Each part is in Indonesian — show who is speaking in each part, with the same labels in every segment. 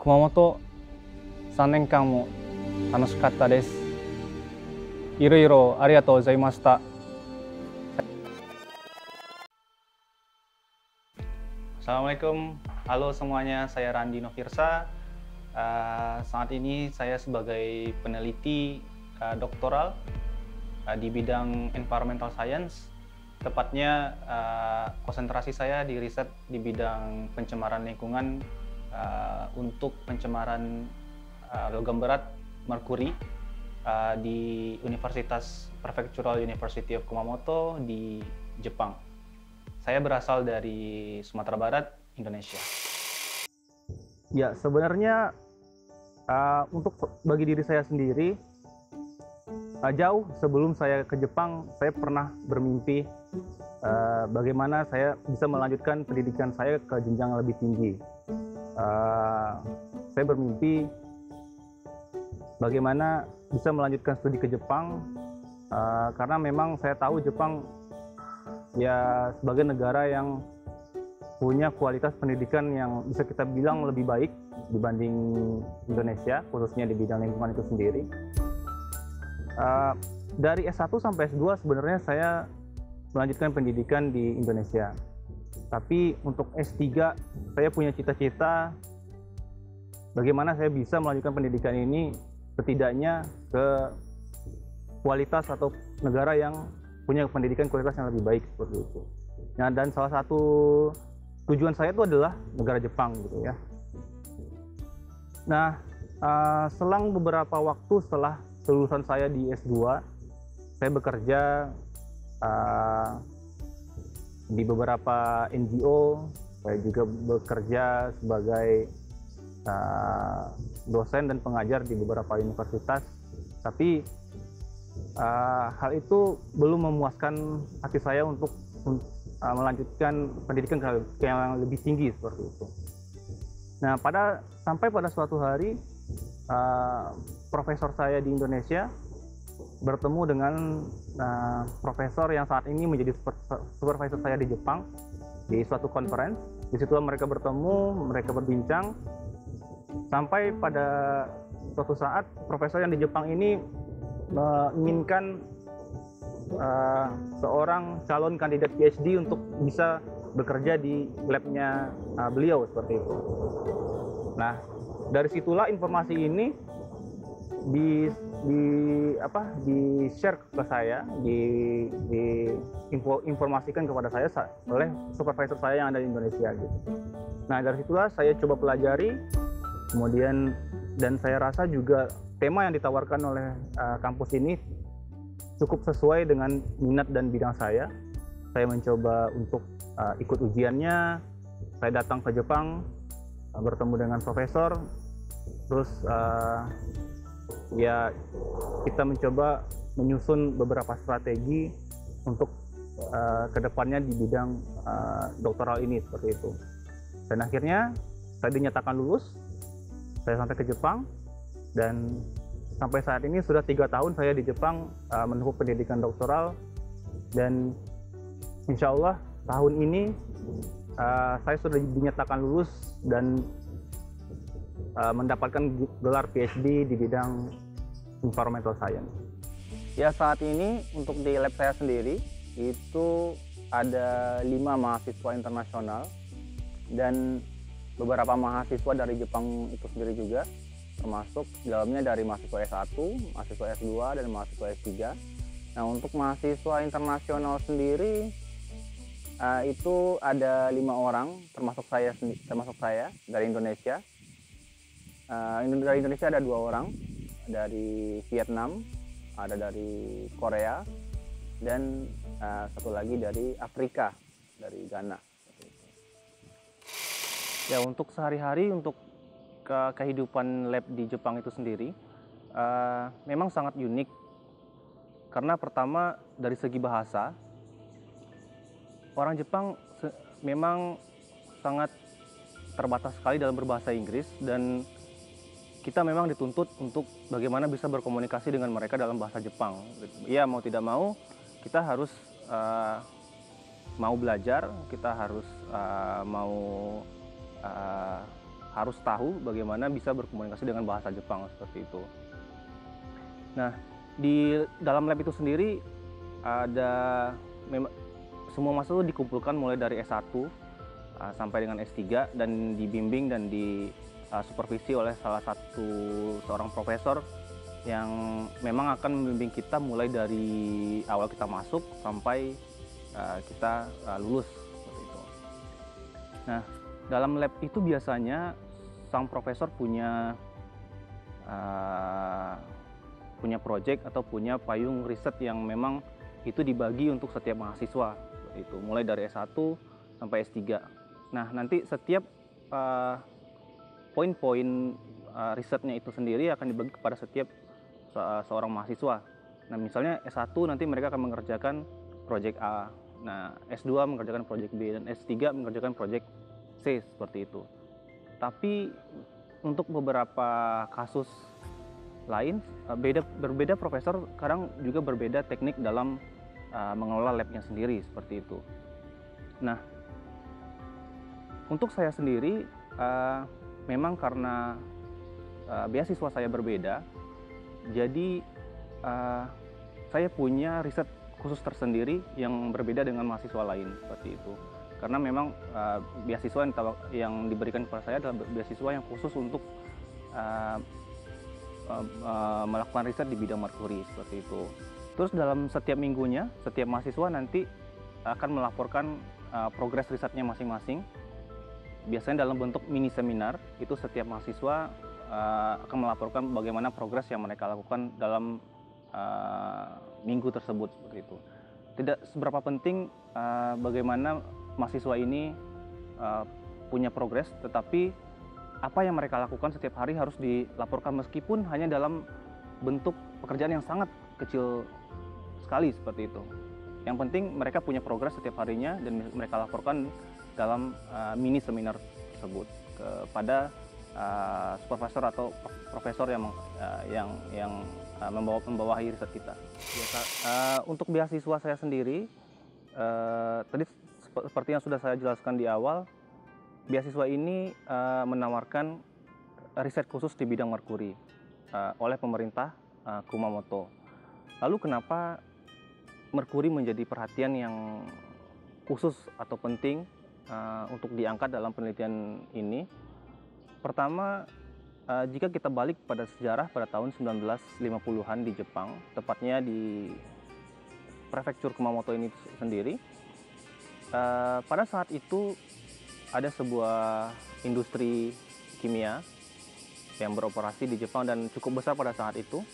Speaker 1: 熊本3年間も楽しかったです。いろいろありがとうございました。Assalamualaikum, halo semuanya, saya Randi Novirsa. Saat ini saya sebagai peneliti doktoral di bidang environmental science. Tepatnya konsentrasi saya di riset di bidang pencemaran lingkungan untuk pencemaran logam berat merkuri di Universitas Prefectural University of Kumamoto di Jepang. Saya berasal dari Sumatera Barat, Indonesia. Ya, sebenarnya untuk bagi diri saya sendiri, jauh sebelum saya ke Jepang, saya pernah bermimpi bagaimana saya bisa melanjutkan pendidikan saya ke jenjang yang lebih tinggi. Saya bermimpi bagaimana bisa melanjutkan studi ke Jepang, karena memang saya tahu Jepang ya sebagai negara yang punya kualitas pendidikan yang bisa kita bilang lebih baik dibanding Indonesia, khususnya di bidang lingkungan itu sendiri. Dari S1 sampai S2 sebenarnya saya melanjutkan pendidikan di Indonesia. Tapi untuk S3 saya punya cita-cita bagaimana saya bisa melanjutkan pendidikan ini setidaknya ke kualitas atau negara yang punya pendidikan kualitas yang lebih baik seperti itu. Nah, dan salah satu tujuan saya itu adalah negara Jepang gitu ya. Nah, selang beberapa waktu setelah lulusan saya di S2, saya bekerja di beberapa NGO. Saya juga bekerja sebagai dosen dan pengajar di beberapa universitas. Tapi hal itu belum memuaskan hati saya untuk melanjutkan pendidikan yang lebih tinggi seperti itu. Nah, sampai pada suatu hari profesor saya di Indonesia bertemu dengan profesor yang saat ini menjadi supervisor saya di Jepang di suatu conference. Di situ mereka bertemu, mereka berbincang sampai pada suatu saat profesor yang di Jepang ini menginginkan seorang calon kandidat PhD untuk bisa bekerja di labnya beliau seperti itu. Nah, dari situlah informasi ini di-share ke saya, informasikan kepada saya oleh supervisor saya yang ada di Indonesia gitu. Nah, dari situlah saya coba pelajari, kemudian dan saya rasa juga tema yang ditawarkan oleh kampus ini cukup sesuai dengan minat dan bidang saya. Saya mencoba untuk ikut ujiannya. Saya datang ke Jepang, bertemu dengan profesor, terus ya kita mencoba menyusun beberapa strategi untuk kedepannya di bidang doktoral ini seperti itu. Dan akhirnya saya dinyatakan lulus. Saya sampai ke Jepang. Dan sampai saat ini sudah 3 tahun saya di Jepang menempuh pendidikan doktoral, dan insya Allah tahun ini saya sudah dinyatakan lulus dan mendapatkan gelar PhD di bidang environmental science. Ya, saat ini untuk di lab saya sendiri itu ada 5 mahasiswa internasional dan beberapa mahasiswa dari Jepang itu sendiri juga, termasuk dalamnya dari mahasiswa S1, mahasiswa S2, dan mahasiswa S3. Nah, untuk mahasiswa internasional sendiri itu ada 5 orang, termasuk saya dari Indonesia. Dari Indonesia ada 2 orang, dari Vietnam, ada dari Korea, dan satu lagi dari Afrika, dari Ghana. Ya, untuk sehari-hari, untuk kehidupan lab di Jepang itu sendiri memang sangat unik, karena pertama dari segi bahasa, orang Jepang memang sangat terbatas sekali dalam berbahasa Inggris, dan kita memang dituntut untuk bagaimana bisa berkomunikasi dengan mereka dalam bahasa Jepang. Ya, mau tidak mau kita harus mau belajar, kita harus mau harus tahu bagaimana bisa berkomunikasi dengan bahasa Jepang seperti itu. Nah, di dalam lab itu sendiri ada semua mahasiswa dikumpulkan mulai dari S1 sampai dengan S3 dan dibimbing dan supervisi oleh seorang profesor yang memang akan membimbing kita mulai dari awal kita masuk sampai kita lulus seperti itu. Nah, dalam lab itu biasanya sang profesor punya proyek atau punya payung riset yang memang itu dibagi untuk setiap mahasiswa seperti itu, mulai dari S1 sampai S3. Nah, nanti setiap poin-poin risetnya itu sendiri akan dibagi kepada setiap seorang mahasiswa. Nah, misalnya S1 nanti mereka akan mengerjakan proyek A, nah S2 mengerjakan proyek B, dan S3 mengerjakan proyek C seperti itu. Tapi untuk beberapa kasus lain berbeda profesor, kadang juga berbeda teknik dalam mengelola labnya sendiri seperti itu. Nah, untuk saya sendiri memang karena beasiswa saya berbeda, jadi saya punya riset khusus tersendiri yang berbeda dengan mahasiswa lain seperti itu. Karena memang beasiswa yang diberikan kepada saya adalah beasiswa yang khusus untuk melakukan riset di bidang merkuri seperti itu. Terus dalam setiap minggunya, setiap mahasiswa nanti akan melaporkan progres risetnya masing-masing. Biasanya dalam bentuk mini seminar, itu setiap mahasiswa akan melaporkan bagaimana progres yang mereka lakukan dalam minggu tersebut seperti itu. Tidak seberapa penting bagaimana mahasiswa ini punya progres, tetapi apa yang mereka lakukan setiap hari harus dilaporkan meskipun hanya dalam bentuk pekerjaan yang sangat kecil sekali seperti itu. Yang penting mereka punya progres setiap harinya dan mereka laporkan dalam mini seminar tersebut kepada supervisor atau profesor yang membawahi riset kita. Untuk beasiswa saya sendiri, tadi seperti yang sudah saya jelaskan di awal, beasiswa ini menawarkan riset khusus di bidang merkuri oleh pemerintah Kumamoto. Lalu kenapa merkuri menjadi perhatian yang khusus atau penting untuk diangkat dalam penelitian ini? Pertama, jika kita balik pada sejarah pada tahun 1950-an di Jepang, tepatnya di prefektur Kumamoto ini sendiri, pada saat itu ada sebuah industri kimia yang beroperasi di Jepang dan cukup besar pada saat itu.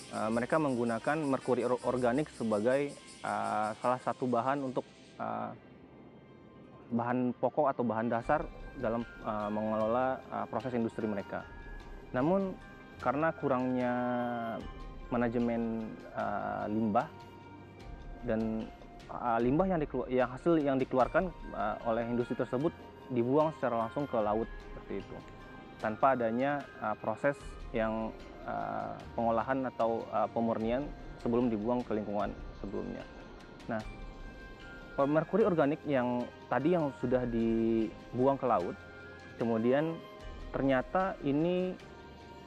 Speaker 1: Mereka menggunakan merkuri organik sebagai salah satu bahan untuk bahan pokok atau bahan dasar dalam mengelola proses industri mereka. Namun karena kurangnya manajemen limbah dan limbah yang hasil yang dikeluarkan oleh industri tersebut dibuang secara langsung ke laut seperti itu, tanpa adanya proses yang pengolahan atau pemurnian sebelum dibuang ke lingkungan sebelumnya. Nah, merkuri organik yang sudah dibuang ke laut, kemudian ternyata ini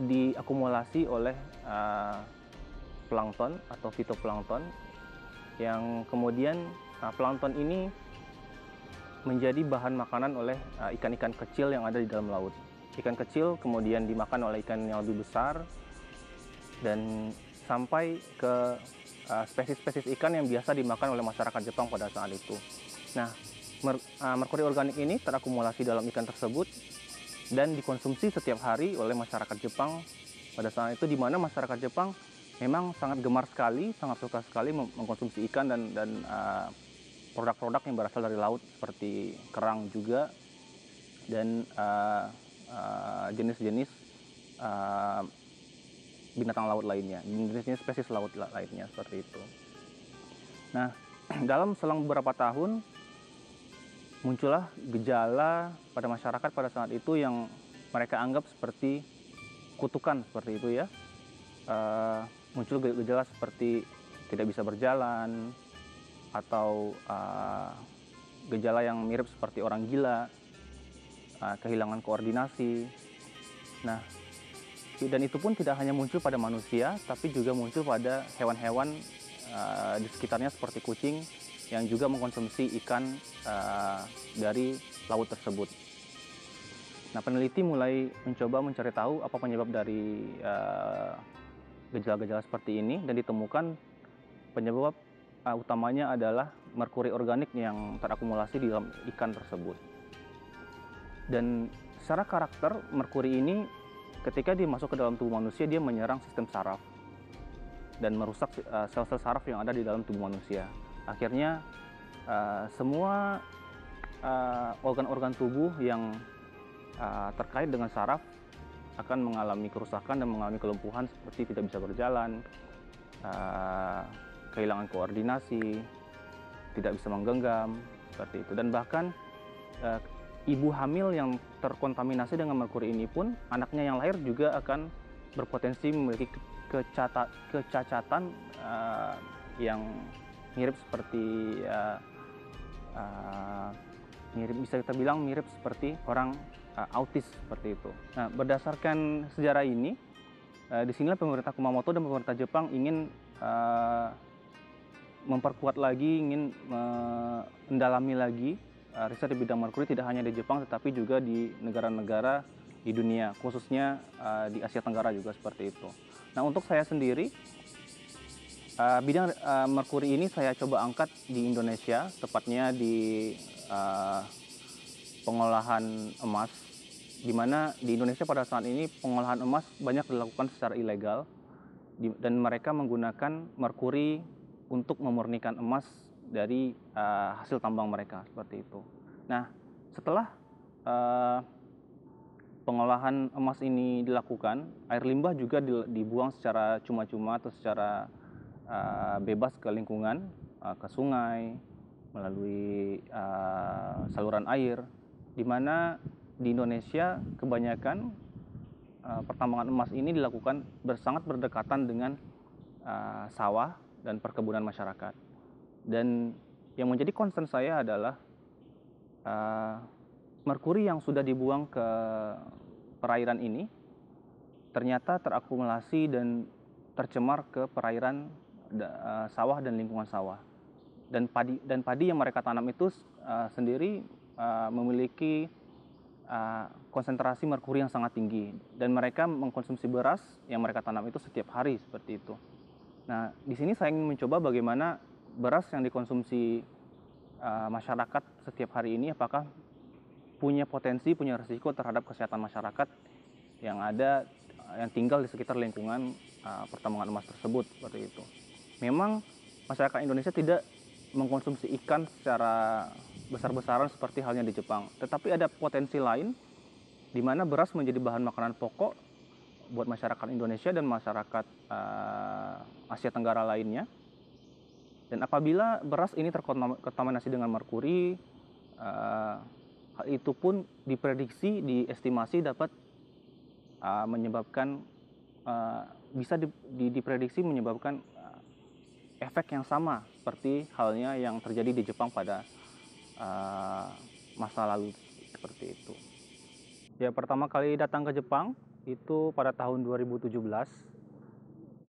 Speaker 1: diakumulasi oleh plankton atau fitoplankton, yang kemudian plankton ini menjadi bahan makanan oleh ikan-ikan kecil yang ada di dalam laut. Ikan kecil kemudian dimakan oleh ikan yang lebih besar dan sampai ke spesies-spesies ikan yang biasa dimakan oleh masyarakat Jepang pada saat itu. Nah, merkuri organik ini terakumulasi dalam ikan tersebut dan dikonsumsi setiap hari oleh masyarakat Jepang pada saat itu, di mana masyarakat Jepang memang sangat gemar sekali, sangat suka sekali mengkonsumsi ikan dan produk-produk yang berasal dari laut seperti kerang juga dan jenis-jenis binatang laut lainnya, jenis-jenis spesies laut lainnya seperti itu. Nah, dalam selang beberapa tahun muncullah gejala pada masyarakat pada saat itu yang mereka anggap seperti kutukan seperti itu ya. Muncul gejala seperti tidak bisa berjalan atau gejala yang mirip seperti orang gila, kehilangan koordinasi. Nah, dan itu pun tidak hanya muncul pada manusia, tapi juga muncul pada hewan-hewan di sekitarnya seperti kucing yang juga mengkonsumsi ikan dari laut tersebut. Nah, peneliti mulai mencoba mencari tahu apa penyebab dari gejala-gejala seperti ini, dan ditemukan penyebab utamanya adalah merkuri organik yang terakumulasi di dalam ikan tersebut. Dan secara karakter, merkuri ini ketika dia masuk ke dalam tubuh manusia, dia menyerang sistem saraf dan merusak sel-sel saraf yang ada di dalam tubuh manusia. Akhirnya semua organ-organ tubuh yang terkait dengan saraf akan mengalami kerusakan dan mengalami kelumpuhan, seperti tidak bisa berjalan, kehilangan koordinasi, tidak bisa menggenggam, seperti itu. Dan bahkan ibu hamil yang terkontaminasi dengan merkuri ini pun, anaknya yang lahir juga akan berpotensi memiliki kecacatan yang mirip seperti bisa kita bilang mirip seperti orang autis, seperti itu. Nah, berdasarkan sejarah ini, di sinilah pemerintah Kumamoto dan pemerintah Jepang ingin memperkuat lagi, ingin mendalami lagi riset di bidang merkuri, tidak hanya di Jepang tetapi juga di negara-negara di dunia, khususnya di Asia Tenggara juga seperti itu. Nah, untuk saya sendiri, bidang merkuri ini saya coba angkat di Indonesia, tepatnya di pengolahan emas, di mana di Indonesia pada saat ini pengolahan emas banyak dilakukan secara ilegal, dan mereka menggunakan merkuri untuk memurnikan emas dari hasil tambang mereka, seperti itu. Nah, setelah pengolahan emas ini dilakukan, air limbah juga dibuang secara cuma-cuma atau secara bebas ke lingkungan, ke sungai, melalui saluran air, di mana di Indonesia kebanyakan pertambangan emas ini dilakukan sangat berdekatan dengan sawah dan perkebunan masyarakat. Dan yang menjadi concern saya adalah merkuri yang sudah dibuang ke perairan ini ternyata terakumulasi dan tercemar ke perairan sawah dan lingkungan sawah. Dan padi yang mereka tanam itu sendiri memiliki konsentrasi merkuri yang sangat tinggi, dan mereka mengkonsumsi beras yang mereka tanam itu setiap hari, seperti itu. Nah, di sini saya ingin mencoba bagaimana beras yang dikonsumsi masyarakat setiap hari ini apakah punya potensi, punya risiko terhadap kesehatan masyarakat yang tinggal di sekitar lingkungan pertambangan emas tersebut, seperti itu. Memang masyarakat Indonesia tidak mengkonsumsi ikan secara besar-besaran seperti halnya di Jepang, tetapi ada potensi lain di mana beras menjadi bahan makanan pokok buat masyarakat Indonesia dan masyarakat Asia Tenggara lainnya. Dan apabila beras ini terkontaminasi dengan merkuri, hal itu pun diestimasi dapat menyebabkan diprediksi menyebabkan efek yang sama seperti halnya yang terjadi di Jepang pada masa lalu, seperti itu. Ya, pertama kali datang ke Jepang itu pada tahun 2017.